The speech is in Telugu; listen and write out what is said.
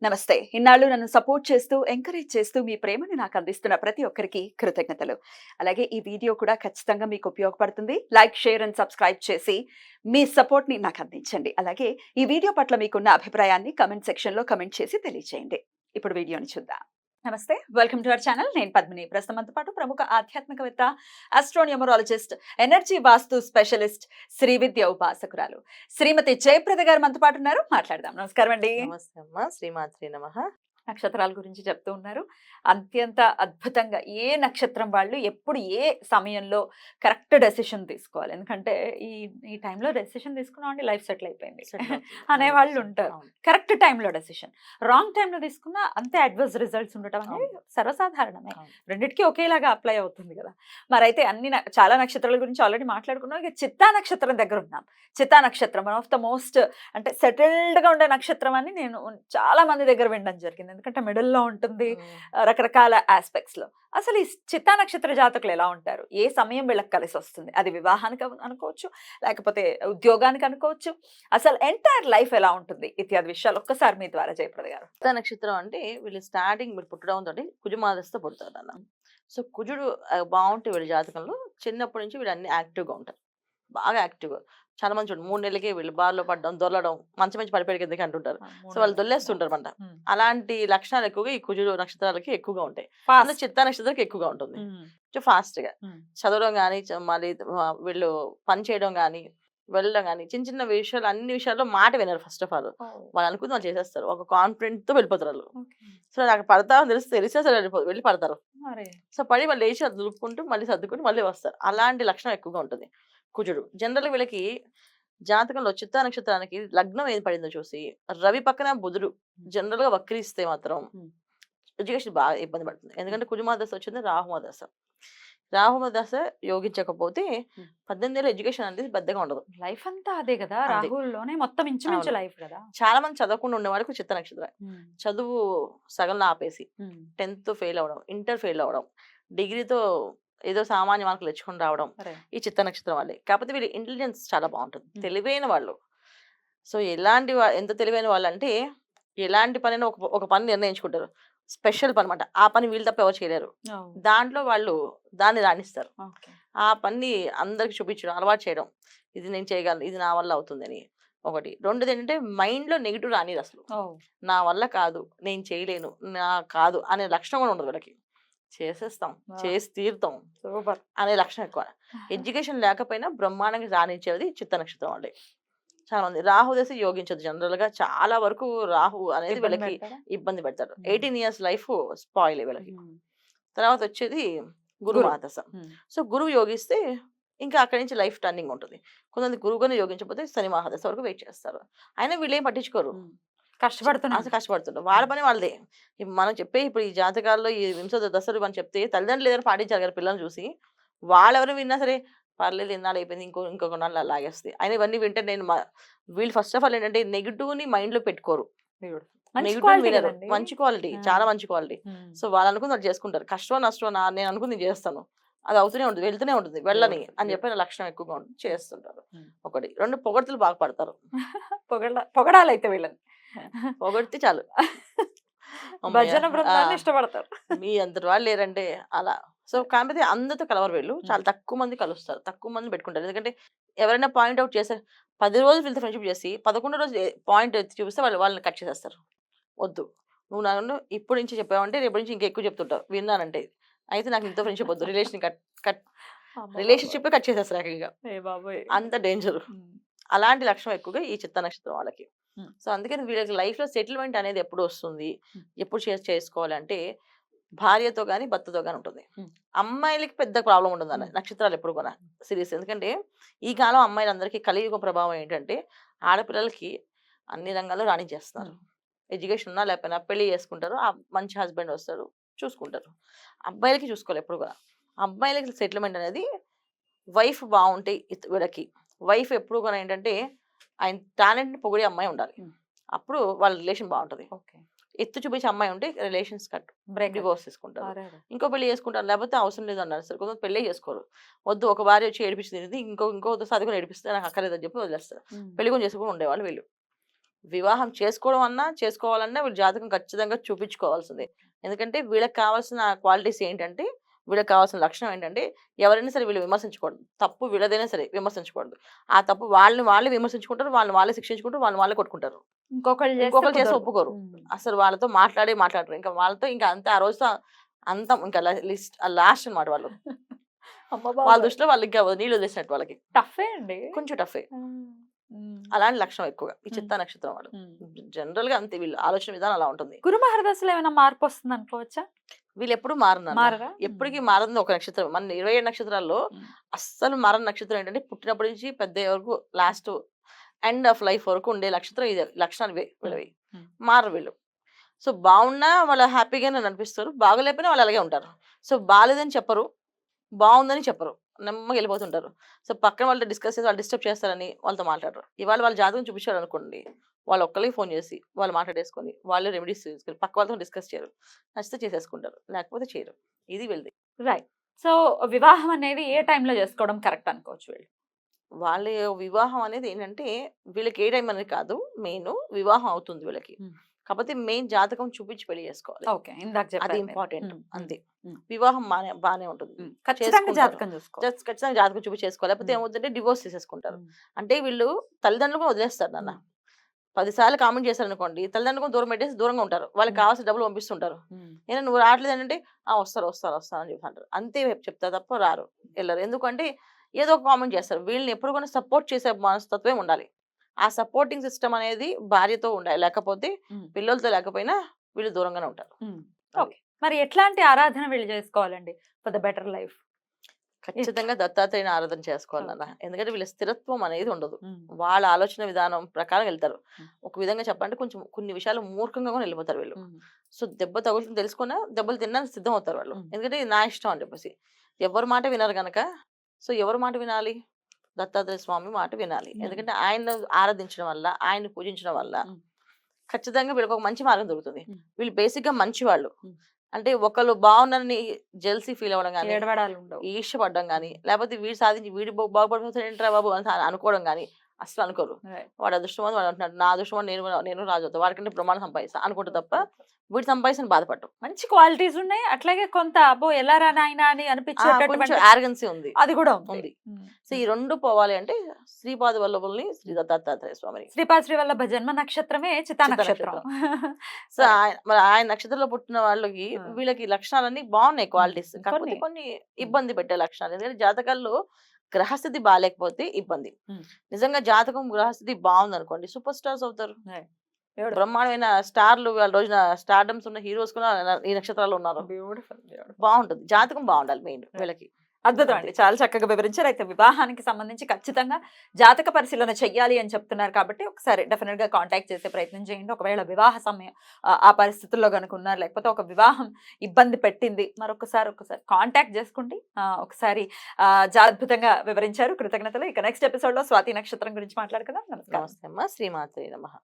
నమస్తే. ఇన్నాళ్ళు నన్ను సపోర్ట్ చేస్తూ, ఎంకరేజ్ చేస్తూ మీ ప్రేమని నాకు అందిస్తున్న ప్రతి ఒక్కరికి కృతజ్ఞతలు. అలాగే ఈ వీడియో కూడా ఖచ్చితంగా మీకు ఉపయోగపడుతుంది. లైక్, షేర్ అండ్ సబ్స్క్రైబ్ చేసి మీ సపోర్ట్‌ని నాకు అందించండి. అలాగే ఈ వీడియో పట్ల మీకున్న అభిప్రాయాన్ని కామెంట్ సెక్షన్‌లో కామెంట్ చేసి తెలియజేయండి. ఇప్పుడు వీడియోని చూద్దాం. నమస్తే. Welcome to our channel. నేను పద్మిని. ప్రస్తుతం మనతో పాటు ప్రముఖ ఆధ్యాత్మికవేత్త, ఆస్ట్రోన్యూమరాలజిస్ట్, ఎనర్జీ వాస్తు స్పెషలిస్ట్, శ్రీ విద్య ఉపాసకురాలు శ్రీమతి జయప్రద గారు మనతో పాటు ఉన్నారు. మాట్లాడదాం. నమస్కారం అండి. నమస్తే అమ్మా, శ్రీమాత్రే నమః. నక్షత్రాల గురించి చెప్తూ ఉన్నారు. అత్యంత అద్భుతంగా ఏ నక్షత్రం వాళ్ళు ఎప్పుడు ఏ సమయంలో కరెక్ట్ డెసిషన్ తీసుకోవాలి. ఎందుకంటే ఈ ఈ టైంలో డెసిషన్ తీసుకున్నామంటే లైఫ్ సెటిల్ అయిపోయింది సెటిల్ అవుతుంది. అనేవాళ్ళు ఉంటారు. అవును. కరెక్ట్ టైంలో డెసిషన్, రాంగ్ టైంలో తీసుకున్న అంతే అడ్వర్స్ రిజల్ట్స్ ఉండటం అనేది అవును. సర్వసాధారణమే. అవును. రెండిటికి ఒకేలాగా అప్లై అవుతుంది కదా. మరైతే చాలా నక్షత్రాల గురించి ఆల్రెడీ మాట్లాడుకున్నాం. ఇక చిత్తా నక్షత్రం దగ్గర ఉన్నాం. చిత్తా నక్షత్రం వన్ ఆఫ్ ద మోస్ట్ అంటే సెటిల్డ్గా ఉండే నక్షత్రం అని నేను చాలా మంది దగ్గర వినడం జరిగింది. ఎందుకంటే మిడిల్లో ఉంటుంది రకరకాల ఆస్పెక్ట్స్ లో. అసలు ఈ చిత్తా నక్షత్ర జాతకులు ఎలా ఉంటారు, ఏ సమయం వీళ్ళకి కలిసి వస్తుంది, అది వివాహానికి అనుకోవచ్చు, లేకపోతే ఉద్యోగానికి అనుకోవచ్చు, అసలు ఎంటైర్ లైఫ్ ఎలా ఉంటుంది ఇత్యాది విషయాలు ఒక్కసారి మీ ద్వారా జయప్రద గారు. చిత్తా నక్షత్రం అంటే వీళ్ళు స్టార్టింగ్ మీరు పుట్టడం తోటి కుజుమాదస్తో పుడతారు అన్న. సో కుజుడు బాగుంటే వీళ్ళ జాతకంలో చిన్నప్పటి నుంచి వీళ్ళు అన్ని యాక్టివ్గా ఉంటారు. బాగా యాక్టివ్. చాలా మంది చూడండి 3 నెలలకే వీళ్ళు బార్లో పడడం, దొల్లడం, మంచి మంచి పడిపోయి కిందకి అంటుంటారు. సో వాళ్ళు దొల్లేస్తుంటారు అంట. అలాంటి లక్షణాలు ఎక్కువగా ఈ కుజుడు నక్షత్రాలకి ఎక్కువగా ఉంటాయి. అందులో చిత్తా నక్షత్రాలకి ఎక్కువగా ఉంటుంది. కొంచెం ఫాస్ట్గా చదవడం కానీ, మళ్ళీ వీళ్ళు పని చేయడం కానీ, వెళ్ళడం కానీ, చిన్న చిన్న విషయాలు అన్ని విషయాల్లో మాట వినరు. ఫస్ట్ ఆఫ్ ఆల్ వాళ్ళు అనుకుంది వాళ్ళు చేసేస్తారు. ఒక కాన్ఫిడెంట్తో వెళ్ళిపోతారు వాళ్ళు. సో నాకు పడతామని తెలిస్తే అసలు వెళ్ళి పడతారు. సో పడి వాళ్ళు లేచి అది దులుపుకుంటూ మళ్ళీ సర్దుకుంటూ మళ్ళీ వస్తారు. అలాంటి లక్షణం ఎక్కువగా ఉంటుంది కుజుడు. జనరల్గా వీళ్ళకి జాతకంలో చిత్తా నక్షత్రానికి లగ్నం ఏది పడిందో చూసి రవి పక్కన బుధుడు జనరల్ గా వక్రిస్తే మాత్రం ఎడ్యుకేషన్ బాగా ఇబ్బంది పడుతుంది. ఎందుకంటే కుజుమాదశ వచ్చింది రాహుమదశ. రాహుమదశ యోగించకపోతే 18 ఏళ్ళ ఎడ్యుకేషన్ అనేది పెద్దగా ఉండదు. లైఫ్ అంతా అదే కదా, రాహుల్లోనే మొత్తం ఇంచుమించు లైఫ్ కదా. చాలా మంది చదవకుండా ఉండే వాళ్ళకి చిత్త నక్షత్రం చదువు సగంలో ఆపేసి 10th ఫెయిల్ అవడం, ఇంటర్ ఫెయిల్ అవడం, డిగ్రీతో ఏదో సామాన్య మార్కులు తెచ్చుకొని రావడం ఈ చిత్త నక్షత్రం వాళ్ళే. కాకపోతే వీళ్ళ ఇంటెలిజెన్స్ చాలా బాగుంటుంది, తెలివైన వాళ్ళు. సో ఎంత తెలివైన వాళ్ళు అంటే ఎలాంటి పని ఒక పని నిర్ణయించుకుంటారు. స్పెషల్ పని అనమాట. ఆ పని వీళ్ళు తప్ప ఎవరు చేయలేరు. దాంట్లో వాళ్ళు దాన్ని రాణిస్తారు. ఆ పని అందరికి చూపించడం, అలవాటు చేయడం, ఇది నేను చేయగలను, ఇది నా వల్ల అవుతుందని. ఒకటి. రెండోది ఏంటంటే మైండ్లో నెగిటివ్ రానిది అసలు. నా వల్ల కాదు, నేను చేయలేను, నా కాదు అనే లక్షణం కూడా ఉండదు వీళ్ళకి. చేసేస్తాం, చేసి తీరుతాం అనే లక్షణం ఎక్కువ. ఎడ్యుకేషన్ లేకపోయినా బ్రహ్మాండంగా రాణించేది చిత్త నక్షత్రం వాళ్ళే. చాలా మంది రాహు దశ యోగించదు. జనరల్ గా చాలా వరకు రాహు అనేది వీళ్ళకి ఇబ్బంది పెడతారు. 18 years లైఫ్ స్పాయిల్ వీళ్ళకి. తర్వాత వచ్చేది గురు మహాదశ. సో గురువు యోగిస్తే ఇంకా అక్కడి నుంచి లైఫ్ టర్నింగ్ ఉంటుంది. కొంతమంది గురువుగానే యోగించకపోతే శని మహాదశ వరకు వెయిట్ చేస్తారు. అయినా వీళ్ళు ఏం పట్టించుకోరు, కష్టపడుతుంటారు. వాళ్ళ పని వాళ్ళదే. మనం చెప్పే ఇప్పుడు ఈ జాతకాల్లో ఈ వింశోద దశలు మనం చెప్తే తల్లిదండ్రులు ఏదైనా పాటించారు కదా పిల్లల్ని చూసి. వాళ్ళెవరు విన్నా సరే పర్లేదు, ఇన్నాళ్ళు అయిపోయింది, ఇంకొక నాళ్ళు లాగేస్తాయి. అయినా ఇవన్నీ వింటే వీళ్ళు ఫస్ట్ ఆఫ్ ఆల్ ఏంటంటే నెగిటివ్ని మైండ్లో పెట్టుకోరు. నెగిటివ్ వినరు. మంచి క్వాలిటీ, చాలా మంచి క్వాలిటీ. సో వాళ్ళు అనుకుని వాళ్ళు చేసుకుంటారు. కష్టం నష్టం నేను అనుకుని నేను చేస్తాను, అది అవుతూనే ఉంటుంది, వెళ్తూనే ఉంటుంది, వెళ్ళని అని చెప్పిన లక్షణం ఎక్కువగా ఉంటుంది, చేస్తుంటారు. ఒకటి. రెండు, పొగడ్తలు బాగా పడతారు. పొగడాలైతే వీళ్ళని పొగడితే చాలు భజన బృందాన్ని ఇష్టపడతారు. మీ అంతటి వాళ్ళు లేరంటే అలా. సో కాకపోతే అందరితో కలవరు వీళ్ళు. చాలా తక్కువ మంది కలుస్తారు, తక్కువ మంది పెట్టుకుంటారు. ఎందుకంటే ఎవరైనా పాయింట్ అవుట్ చేస్తే 10 రోజులు వీళ్ళతో ఫ్రెండ్షిప్ చేసి 11వ రోజు పాయింట్ చూపిస్తే వాళ్ళని కట్ చేసేస్తారు. వద్దు, నువ్వు నన్ను ఇప్పుడు నుంచి చెప్పావంటే రేపు నుంచి ఇంకెక్కువ చెప్తుంటావు విన్నానంటే. అయితే నాకు ఇంత ఫ్రెండ్షిప్ వద్దు, రిలేషన్షిప్ కట్ చేసేస్తారు. అంత డేంజర్. అలాంటి లక్షణం ఎక్కువగా ఈ చిత్త నక్షత్రం వాళ్ళకి. సో అందుకని వీళ్ళకి లైఫ్లో సెటిల్మెంట్ అనేది ఎప్పుడు వస్తుంది, ఎప్పుడు చేసుకోవాలంటే భార్యతో కానీ భర్తతో కానీ ఉంటుంది. అమ్మాయిలకి పెద్ద ప్రాబ్లం ఉండదు అన్న నక్షత్రాలు ఎప్పుడు కూడా సిరీస్. ఎందుకంటే ఈ కాలం అమ్మాయిలందరికీ కలియుగ ప్రభావం ఏంటంటే ఆడపిల్లలకి అన్ని రంగాల్లో రాణించేస్తున్నారు. ఎడ్యుకేషన్ ఉన్నా లేకపోయినా పెళ్లి చేసుకుంటారు, మంచి హస్బెండ్ వస్తారు, చూసుకుంటారు. అబ్బాయిలకి చూసుకోవాలి ఎప్పుడు కూడా. అబ్బాయిలకి సెటిల్మెంట్ అనేది వైఫ్ బాగుంటే వీళ్ళకి వైఫ్ ఎప్పుడు కూడా ఏంటంటే ఆయన టాలెంట్ని పొగిడే అమ్మాయి ఉండాలి. అప్పుడు వాళ్ళ రిలేషన్ బాగుంటుంది. ఎత్తు చూపించే అమ్మాయి ఉంటే రిలేషన్స్ కట్ డివోర్స్ చేసుకుంటారు, ఇంకో పెళ్లి చేసుకుంటారు. లేకపోతే అవసరం లేదు అన్నారు సార్. కొంతమంది పెళ్లి చేసుకోరు. వద్దు, ఒక భార్య వచ్చి ఏడిపించింది, ఇంకో చదువుకుని ఏడిపిస్తే నాకు అక్కర్లేదని చెప్పి వదిలేస్తారు. పెళ్లి కొని చేసుకుని ఉండేవాళ్ళు వీళ్ళు. వివాహం చేసుకోవడం అన్నా చేసుకోవాలన్నా వీళ్ళ జాతకం ఖచ్చితంగా చూపించుకోవాల్సిందే. ఎందుకంటే వీళ్ళకి కావాల్సిన క్వాలిటీస్ ఏంటంటే, వీళ్ళకి కావాల్సిన లక్షణం ఏంటంటే, ఎవరైనా సరే వీళ్ళు విమర్శించకూడదు. తప్పు వీళ్ళదైనా సరే విమర్శించకూడదు. ఆ తప్పు వాళ్ళని వాళ్ళే విమర్శించుకుంటారు, వాళ్ళని వాళ్ళే శిక్షించుకుంటారు, వాళ్ళని వాళ్ళే కొట్టుకుంటారు. ఇంకొకళ్ళు చేస్తే ఒప్పుకోరు. అసలు వాళ్ళతో మాట్లాడరు. ఇంకా వాళ్ళతో ఇంకా అంతే, ఆ రోజుతో అంతం, ఇంకా లాస్ట్ అన్నమాట వాళ్ళు. వాళ్ళ దృష్టిలో వాళ్ళు ఇంకా నీళ్ళు వదిలేసినట్టు వాళ్ళకి. టఫే అండి. కొంచెం టఫే. అలాంటి లక్షణం ఎక్కువగా ఈ చిత్తా నక్షత్రం వాళ్ళు. జనరల్ గా అంతే, వీళ్ళు ఆలోచన విధానం అలా ఉంటుంది. గురు మహర్దశలో ఏమైనా మార్పు వస్తుంది అనుకోవచ్చా? వీళ్ళు ఎప్పుడు మారరు. మారరా? ఎప్పటికీ మారదు ఒక నక్షత్రం. మన 27 నక్షత్రాల్లో అస్సలు మారని నక్షత్రం ఏంటంటే, పుట్టినప్పటి నుంచి పెద్ద వరకు లాస్ట్ ఎండ్ ఆఫ్ లైఫ్ వరకు ఉండే నక్షత్రం ఇదే. లక్షణాలు వీళ్ళవి. మారరు వీళ్ళు. సో బాగున్నా వాళ్ళు హ్యాపీగానే అనిపిస్తారు, బాగోలేకపోయినా వాళ్ళు అలాగే ఉంటారు. సో బాలేదని చెప్పరు, బాగుందని చెప్పరు, నెమ్మగా వెళ్ళిపోతుంటారు. సో పక్కన వాళ్ళతో డిస్కస్ చేసి వాళ్ళు డిస్టర్బ్ చేస్తారని వాళ్ళతో మాట్లాడరు. ఇవాళ వాళ్ళ జాతకం చూపించారు అనుకోండి, వాళ్ళు ఒక్కరికి ఫోన్ చేసి వాళ్ళు మాట్లాడేసుకొని వాళ్ళు రెమెడీస్ తీసుకొని పక్క వాళ్ళతో డిస్కస్ చేయరు. నచ్చితే చేసేసుకుంటారు, లేకపోతే చేయరు. ఇది వీళ్ళది. రైట్. సో వివాహం అనేది ఏ టైంలో చేసుకోవడం కరెక్ట్ అనుకోవచ్చు వీళ్ళు? వాళ్ళ వివాహం అనేది ఏంటంటే, వీళ్ళకి ఏ టైం అనేది కాదు, మెయిన్ వివాహం అవుతుంది వీళ్ళకి. కాకపోతే మెయిన్ జాతకం చూపించి పెళ్లి చేసుకోవాలి. ఓకే, ఇందాక అది చెప్పారు మీరు. ఇంపార్టెంట్. ఉమ్, అంతే. ఉమ్. వివాహం బానే ఉంటుంది. ఖచ్చితంగా చేసుకుంటారు. జాతకం చూసుకోవాలి. ఖచ్చితంగా జాతకం చూపించి చేసుకోవాలి. లేకపోతే ఏమవుతుందంటే డివోర్స్ చేసేసుకుంటారు. అంటే వీళ్ళు తల్లిదండ్రులు కూడా వదిలేస్తారు నాన్న. 10 సార్లు కామెంట్ చేశారు అనుకోండి, తల్లిదండ్రులు కూడా దూరం పెట్టేసి దూరంగా ఉంటారు. వాళ్ళకి కావాల్సిన డబ్బులు పంపిస్తుంటారు. నేను నువ్వు రావట్లేదు అంటే, వస్తారు అని చెప్తారు. అంతే చెప్తా తప్ప రారు, వెళ్ళరు. ఎందుకంటే ఏదో ఒక కామెంట్ చేస్తారు. వీళ్ళని ఎప్పుడు కూడా సపోర్ట్ చేసే మనస్తత్వమే ఉండాలి. ఆ సపోర్టింగ్ సిస్టమ్ అనేది భార్యతో ఉండాలి. లేకపోతే పిల్లలతో లేకపోయినా వీళ్ళు దూరంగానే ఉంటారు. ఓకే, మరి ఎట్లాంటి ఆరాధన వీళ్ళు చేసుకోవాలండి ఫర్ ద బెటర్ లైఫ్? ఖచ్చితంగా దత్తాత్రేయుని ఆరాధన చేసుకోవాలన్న. ఎందుకంటే వీళ్ళ స్థిరత్వం అనేది ఉండదు. వాళ్ళ ఆలోచన విధానం ప్రకారం వెళ్తారు. ఒక విధంగా చెప్పాలంటే కొంచెం కొన్ని విషయాలు మూర్ఖంగా కూడా వెళ్ళిపోతారు వీళ్ళు. సో దెబ్బ తగులుతుంది తెలుసుకున్నా దెబ్బలు తినడానికి సిద్ధం అవుతారు వాళ్ళు. ఎందుకంటే ఇది నా ఇష్టం అని చెప్పేసి ఎవరి మాట వినరు కనుక. సో ఎవరి మాట వినాలి? దత్తాత్రేయ స్వామి మాట వినాలి. ఎందుకంటే ఆయన ఆరాధించడం వల్ల, ఆయన పూజించడం వల్ల ఖచ్చితంగా వీళ్ళకి ఒక మంచి మార్గం దొరుకుతుంది. వీళ్ళు బేసిక్ గా మంచి వాళ్ళు. అంటే ఒకళ్ళు బాగున్నారని జెల్సీ ఫీల్ అవ్వడం కానీ, ఈర్ష్యపడడం కానీ, లేకపోతే వీడు సాధించి వీడు బాగుపడిపోతాడేంట్రా బాబు అని అనుకోవడం కానీ అసలు అనుకోరు. వాడు అదృష్టం వాడు అంటున్నాడు, నా అదృష్టం నేను రాజు అవుతా, వాడికంటే ప్రమాణం సంపాదిస్తా అనుకుంటా తప్ప వీడు సంపాదించిన బాధపడటం. మంచి క్వాలిటీస్ ఉన్నాయి, అట్లాగే కొంత అబ్బో ఎలా రా నాయనా అని అనిపించేటటువంటి ఆర్గన్సీ ఉంది, అది కూడా ఉంది. సో ఈ రెండు పోవాలి అంటే శ్రీపాద వల్లభుల్ని శ్రీ దత్తాత్రేయ స్వామిని. శ్రీపాద శ్రీ వల్లభ జన్మ నక్షత్రమే చిత్తా నక్షత్రం. సో మరి ఆయన నక్షత్రంలో పుట్టిన వాళ్ళకి వీళ్ళకి లక్షణాలన్నీ బాగున్నాయి, క్వాలిటీస్. కాకపోతే కొన్ని ఇబ్బంది పెట్టే లక్షణాలు. ఎందుకంటే జాతకాల్లో గ్రహస్థితి బాగాలేకపోతే ఇబ్బంది. నిజంగా జాతకం గ్రహస్థితి బాగుంది అనుకోండి, సూపర్ స్టార్స్ అవుతారు. బ్రహ్మాండమైన స్టార్లు వాళ్ళ రోజున స్టార్డమ్స్ ఉన్న హీరోస్ కూడా ఈ నక్షత్రాలు ఉన్నారు. బాగుంటుంది, జాతకం బాగుండాలి మెయిన్ వీళ్ళకి. అద్భుతం అండి, చాలా చక్కగా వివరించారు. అయితే వివాహానికి సంబంధించి ఖచ్చితంగా జాతక పరిశీలన చెయ్యాలి అని చెప్తున్నారు కాబట్టి ఒకసారి డెఫినెట్ గా కాంటాక్ట్ చేసే ప్రయత్నం చేయండి. ఒకవేళ వివాహ సమయం ఆ పరిస్థితుల్లో కనుక ఉన్నారు, లేకపోతే ఒక వివాహం ఇబ్బంది పెట్టింది, మరొకసారి కాంటాక్ట్ చేసుకోండి. ఒకసారి అద్భుతంగా వివరించారు, కృతజ్ఞతలు. ఇక నెక్స్ట్ ఎపిసోడ్ లో స్వాతి నక్షత్రం గురించి మాట్లాడుకుందాం. నమస్కారం. నమస్తే అమ్మ, శ్రీమాత్రే నమః.